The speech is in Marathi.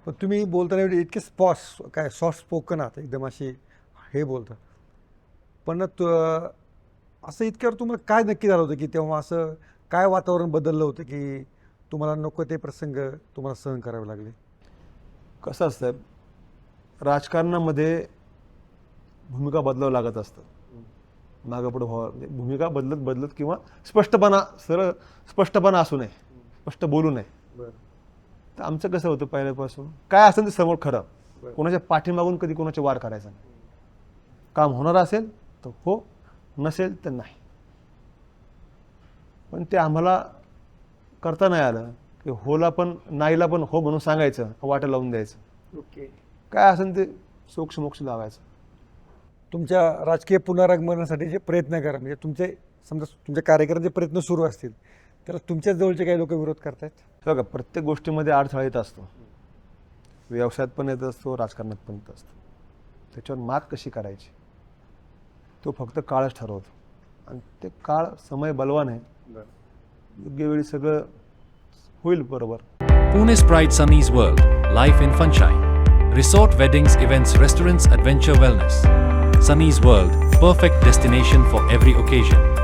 पण तुम्ही बोलताना इतके काय सॉफ्ट स्पोकन आहात, एकदम अशी हे बोलता. पण असं इतक्यावर तुम्हाला काय नक्की झालं होतं की तेव्हा असं काय वातावरण बदललं होतं की तुम्हाला नको ते प्रसंग तुम्हाला सहन करावे लागले? कसं असतं, राजकारणामध्ये भूमिका बदलावं लागत असतं. मागं पुढं व्हावं, म्हणजे भूमिका बदलत बदलत किंवा स्पष्टपणा असू नये, स्पष्ट बोलू नये. तर आमचं कसं होतं पहिल्यापासून, काय असेल ते समोर खरं, कोणाच्या पाठीमागून कधी कोणाचे वार करायचा नाही. काम होणार असेल तर हो, नसेल तर नाही. पण ते आम्हाला करता नाही आलं की होला पण नाहीला पण हो म्हणून सांगायचं, वाटा लावून द्यायचं. ओके. काय असेल ते सोक्ष मोक्ष लावायचं. तुमच्या राजकीय पुनरागमनासाठी जे प्रयत्न करा, म्हणजे तुमचे समजा तुमच्या कार्यकर्त्यांचे प्रयत्न सुरू असतील, त्याला तुमच्या जवळचे काही लोक विरोध करतायत? बघा, प्रत्येक गोष्टीमध्ये अडथळा येत असतो. व्यवसायात पण येत असतो, राजकारणात पण येत असतो. त्याच्यावर मात कशी करायची तो फक्त काळच ठरवतो. आणि ते काळ, समय बलवान आहे. योग्य वेळी सगळं होईल बरोबर. Pune's Pride Sunny's World, Life in Funshine. Resort weddings, events, restaurants, adventure wellness. Sunny's World, perfect destination for every occasion.